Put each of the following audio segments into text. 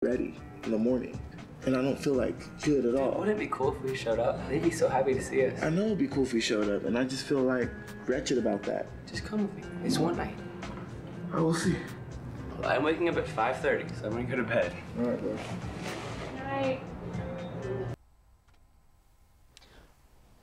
ready in the morning. And I don't feel like good at all. Wouldn't it be cool if we showed up? They'd be so happy to see us. I know it'd be cool if we showed up, and I just feel like wretched about that. Just come with me. It's one night. I will see. Well, I'm waking up at 5:30, so I'm gonna go to bed. All right, bro. Good night.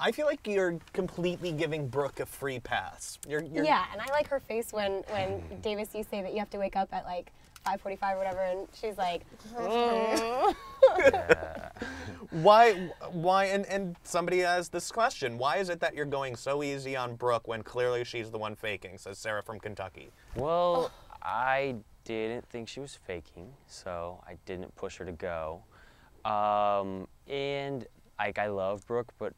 I feel like you're completely giving Brooke a free pass. You're... Yeah, and I like her face when Davis, you say that you have to wake up at like 5:45 or whatever, and she's like, Why, and somebody has this question, why is it that you're going so easy on Brooke when clearly she's the one faking, says Sarah from Kentucky. Well, I didn't think she was faking, so I didn't push her to go. And like, I love Brooke, but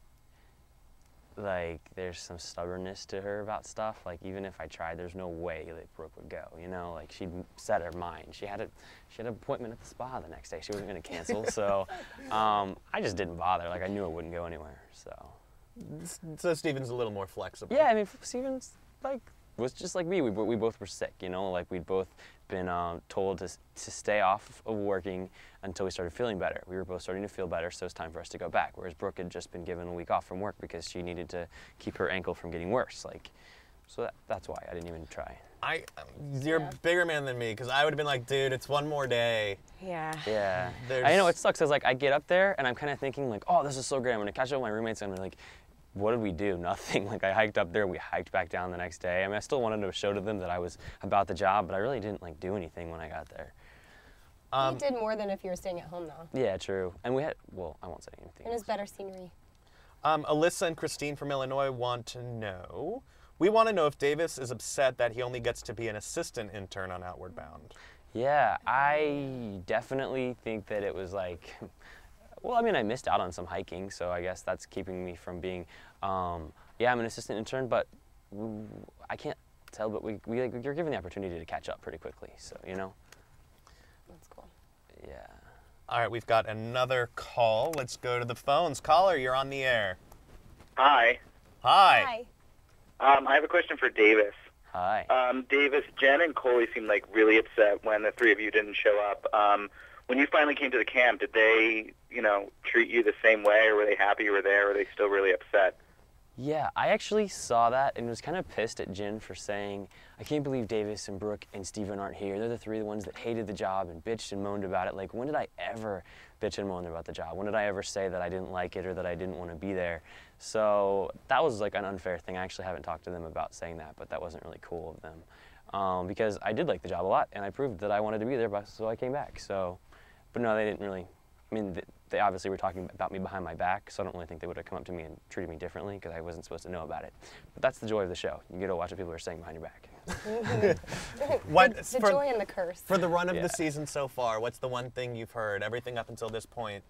like, there's some stubbornness to her about stuff. Like, even if I tried, there's no way that Brooke would go, you know? Like, she'd set her mind. She had an appointment at the spa the next day. She wasn't gonna cancel, so I just didn't bother. Like, I knew it wouldn't go anywhere, so. So Steven's a little more flexible. Yeah, I mean, Steven's, like, was just like me. We both were sick, you know? Like, we'd both been told to stay off of working until we started feeling better. We were both starting to feel better, so it's time for us to go back. Whereas Brooke had just been given a week off from work because she needed to keep her ankle from getting worse. Like, so that's why I didn't even try. You're a bigger man than me, because I would have been like, dude, it's one more day. yeah. Yeah. I know, it sucks, because like, I get up there, and I'm kind of thinking, like, oh, this is so great. I'm going to catch up with my roommates, and I'm like, what did we do? Nothing. Like, I hiked up there, we hiked back down the next day. I mean, I still wanted to show to them that I was about the job, but I really didn't, like, do anything when I got there. You did more than if you were staying at home, though. Yeah, true. And we had, well, I won't say anything. And it was better scenery. Alyssa and Christine from Illinois want to know, we want to know if Davis is upset that he only gets to be an assistant intern on Outward Bound. Yeah, I definitely think that it was like, well, I mean, I missed out on some hiking, so I guess that's keeping me from being, yeah, I'm an assistant intern, but I can't tell, but you're given the opportunity to catch up pretty quickly, so, you know? That's cool. Yeah. All right, we've got another call. Let's go to the phones. Caller, you're on the air. Hi. Hi. I have a question for Davis. Hi. Davis, Jen and Coley seemed like really upset when the three of you didn't show up. When you finally came to the camp, did they, you know, treat you the same way, or were they happy you were there, or were they still really upset? Yeah, I actually saw that and was kind of pissed at Jen for saying, I can't believe Davis and Brooke and Steven aren't here. They're the three ones that hated the job and bitched and moaned about it. Like, when did I ever bitch and moan about the job? When did I ever say that I didn't like it or that I didn't want to be there? So that was like an unfair thing. I actually haven't talked to them about saying that, but that wasn't really cool of them. Because I did like the job a lot and I proved that I wanted to be there, so I came back. So, but no, they didn't really, I mean, they obviously were talking about me behind my back, so I don't really think they would have come up to me and treated me differently because I wasn't supposed to know about it. But that's the joy of the show. You get to watch what people are saying behind your back. The joy and the curse. For the run of the season so far, what's the one thing you've heard, everything up until this point,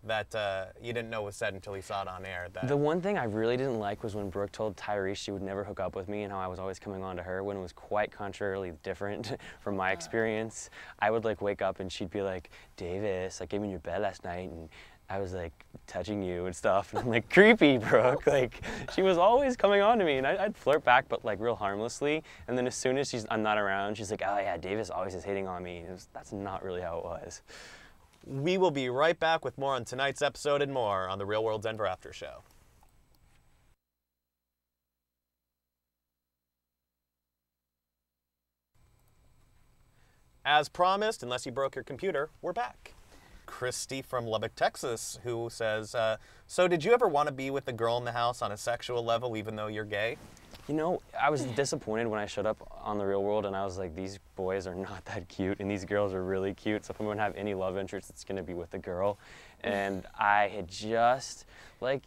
that you didn't know was said until you saw it on air? The one thing I really didn't like was when Brooke told Tyrese she would never hook up with me and how I was always coming on to her, when it was quite contrarily different from my experience. I would like wake up and she'd be like, Davis, I came in your bed last night and I was like touching you and stuff. And I'm like, creepy, Brooke. Like, she was always coming on to me and I'd flirt back, but like real harmlessly. And then as soon as I'm not around, she's like, oh yeah, Davis always is hating on me. That's not really how it was. We will be right back with more on tonight's episode and more on the Real World Denver After Show. As promised, unless you broke your computer, we're back. Christy from Lubbock, Texas, who says, so did you ever want to be with the girl in the house on a sexual level even though you're gay? You know, I was disappointed when I showed up on The Real World and I was like, these boys are not that cute and these girls are really cute, so if I'm going to have any love interest, it's going to be with a girl. And I had just, like,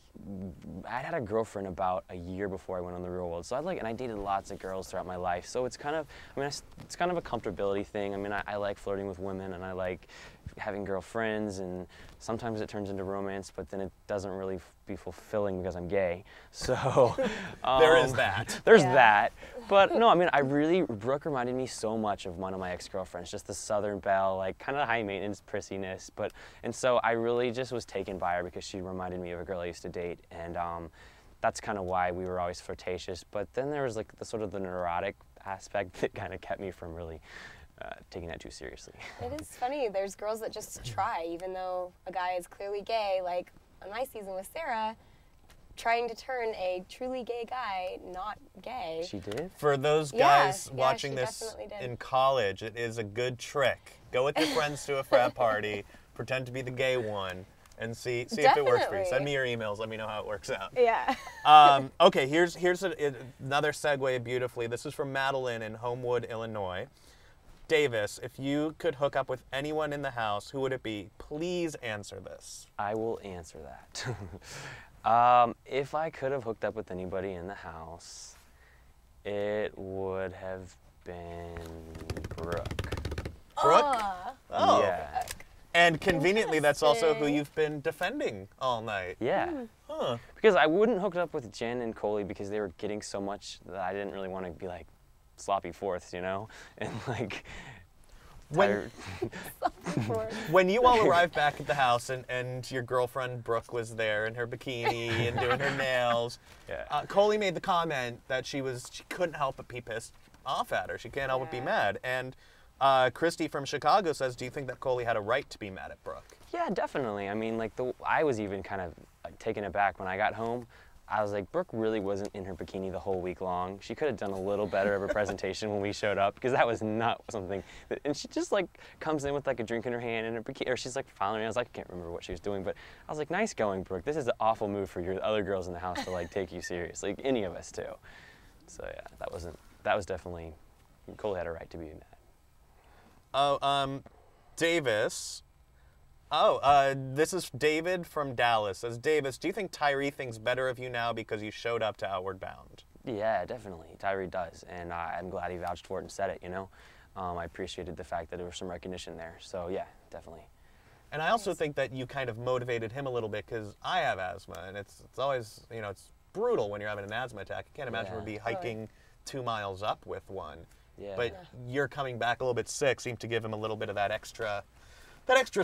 I'd had a girlfriend about a year before I went on The Real World, so I dated lots of girls throughout my life, so it's kind of, I mean, it's kind of a comfortability thing. I mean, I like flirting with women and I like having girlfriends, and sometimes it turns into romance, but then it doesn't really be fulfilling because I'm gay. So there is that. There's that. But no, I mean, Brooke reminded me so much of one of my ex-girlfriends, just the Southern belle, like kind of high maintenance prissiness. And so I really just was taken by her because she reminded me of a girl I used to date, and that's kind of why we were always flirtatious. But then there was like the sort of the neurotic aspect that kind of kept me from really taking that too seriously. It is funny. There's girls that just try, even though a guy is clearly gay. Like on my season with Sarah, trying to turn a truly gay guy not gay. She did? For those guys Yeah, watching she this definitely did. in college, it is a good trick. Go with your friends to a frat party, pretend to be the gay one, and see if it works for you. Definitely. Send me your emails. Let me know how it works out. Yeah. Okay, here's another segue beautifully. This is from Madeline in Homewood, Illinois. Davis, if you could hook up with anyone in the house, who would it be? Please answer this. I will answer that. If I could have hooked up with anybody in the house, it would have been Brooke. Brooke? Oh. Yeah. And conveniently, that's also who Interesting. you've been defending all night. Yeah. Huh. Because I wouldn't hook it up with Jen and Coley because they were getting so much that I didn't really want to be like sloppy fourths, you know? And like, When, when you all arrived back at the house and your girlfriend Brooke was there in her bikini and doing her nails, Yeah. Coley made the comment that she couldn't help but be pissed off at her. She can't help but be Yeah. mad. And Christy from Chicago says, do you think that Coley had a right to be mad at Brooke? Yeah, definitely. I mean, like, I was even kind of like, taken aback when I got home. I was like, Brooke really wasn't in her bikini the whole week long. She could have done a little better of a presentation when we showed up, because that was not something that, and she just like comes in with like a drink in her hand and her bikini, or she's like following me. I was like, I can't remember what she was doing, but I was like, nice going, Brooke. This is an awful move for your other girls in the house to like take you seriously, like any of us too. So yeah, that was definitely, Coley had a right to be mad. Oh, Davis. This is David from Dallas. Says, Davis, do you think Tyree thinks better of you now because you showed up to Outward Bound? Yeah, definitely. Tyree does, and I'm glad he vouched for it and said it, you know? I appreciated the fact that there was some recognition there, so yeah, definitely. And I also think that you kind of motivated him a little bit because I have asthma, and it's always, you know, it's brutal when you're having an asthma attack. I can't imagine Yeah. we'd be hiking 2 miles up with one. Yeah. But you're coming back a little bit sick, seemed to give him a little bit of that extra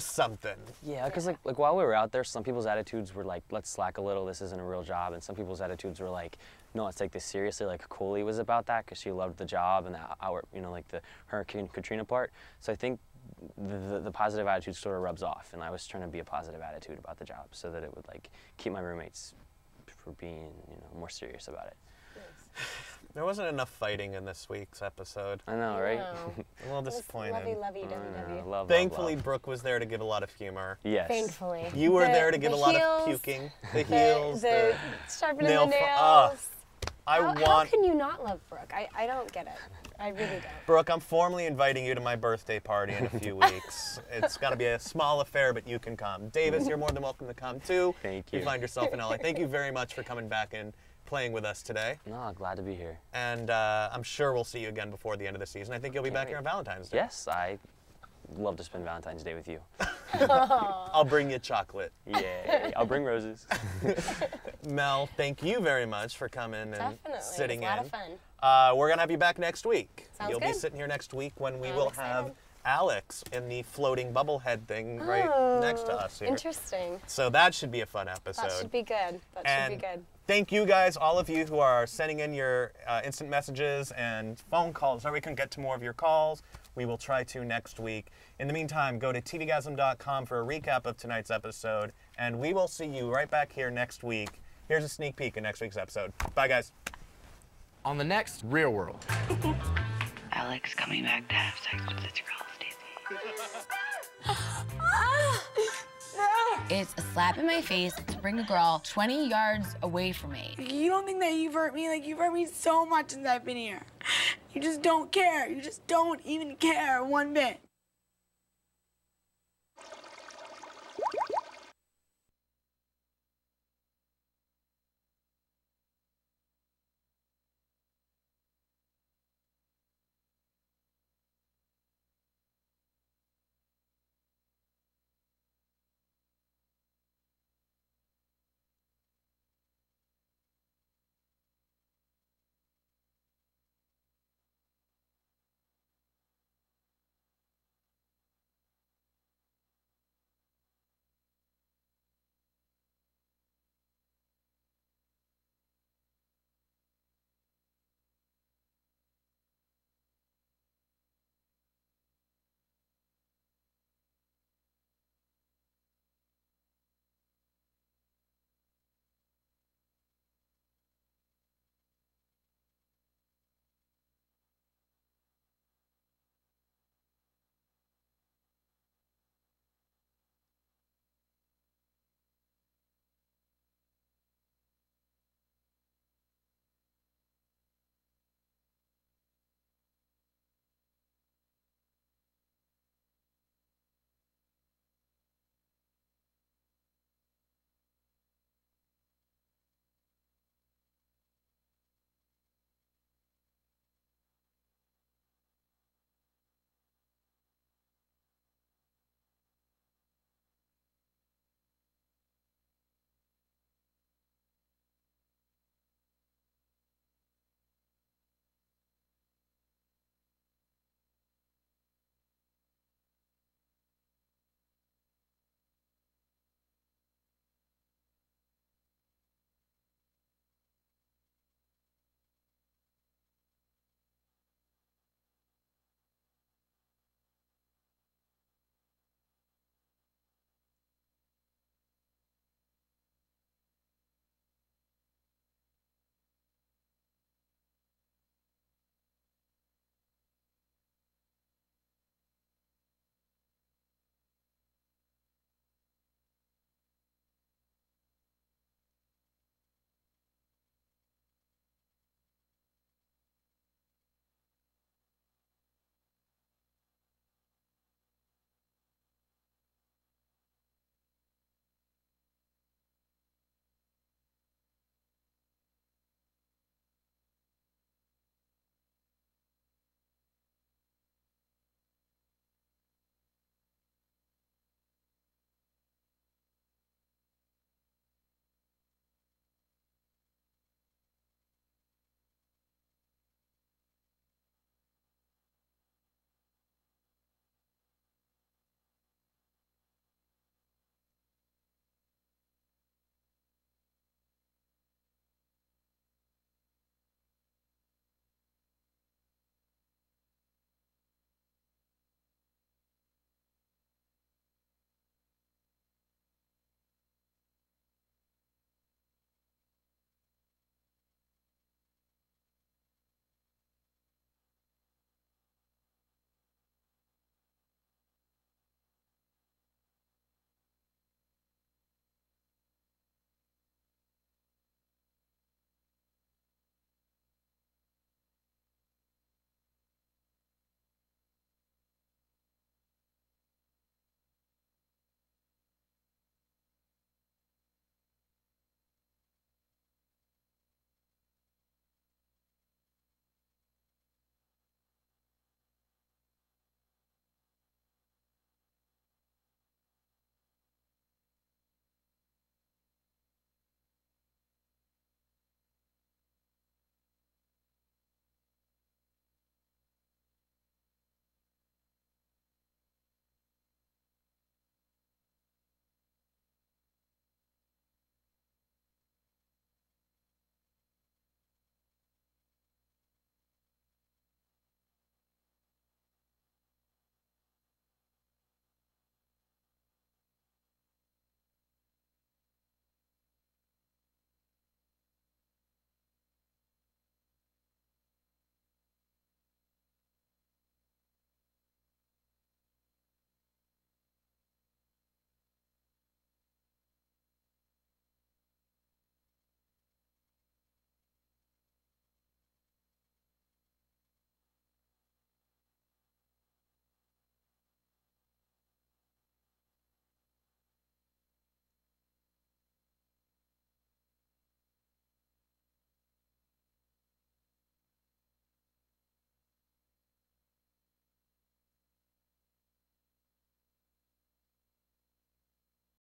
something. Yeah, because like while we were out there, some people's attitudes were like, let's slack a little, this isn't a real job, and some people's attitudes were like, no, let's take this seriously. Like Coley was about that because she loved the job and like the Hurricane Katrina part. So I think the positive attitude sort of rubs off, and I was trying to be a positive attitude about the job so that it would like keep my roommates from being, you know, more serious about it. There wasn't enough fighting in this week's episode. I know, right? No. A little disappointed. Lovey-lovey, I know, WW. love, Thankfully, love. Brooke was there to give a lot of humor. Yes. Thankfully. You were there to give the a lot heels, of puking. The heels, the sharpening nail the fi- nails. How want can you not love Brooke? I don't get it. I really don't. Brooke, I'm formally inviting you to my birthday party in a few weeks. It's got to be a small affair, but you can come. Davis, you're more than welcome to come too. Thank you. You find yourself in LA. Thank you very much for coming back and playing with us today. No, glad to be here. And I'm sure we'll see you again before the end of the season. I think you'll be back wait. here on Valentine's Day. Yes, I love to spend Valentine's Day with you. I'll bring you chocolate. Yay. I'll bring roses. Mel, thank you very much for coming and Definitely. sitting It was a lot in. of fun. We're going to have you back next week. Sounds You'll be good. sitting here next week when we I'm will excited. have Alex in the floating bubblehead thing right next to us here. Interesting. So that should be a fun episode. That should be good. That And should be good. thank you guys, all of you who are sending in your instant messages and phone calls. Sorry we couldn't get to more of your calls. We will try to next week. In the meantime, go to tvgasm.com for a recap of tonight's episode, and we will see you right back here next week. Here's a sneak peek of next week's episode. Bye, guys. On the next Real World. Alex coming back to have sex with this girl, Stacey. It's a slap in my face to bring a girl 20 yards away from me. You don't think that you've hurt me? Like, you've hurt me so much since I've been here. You just don't care. You just don't even care one bit.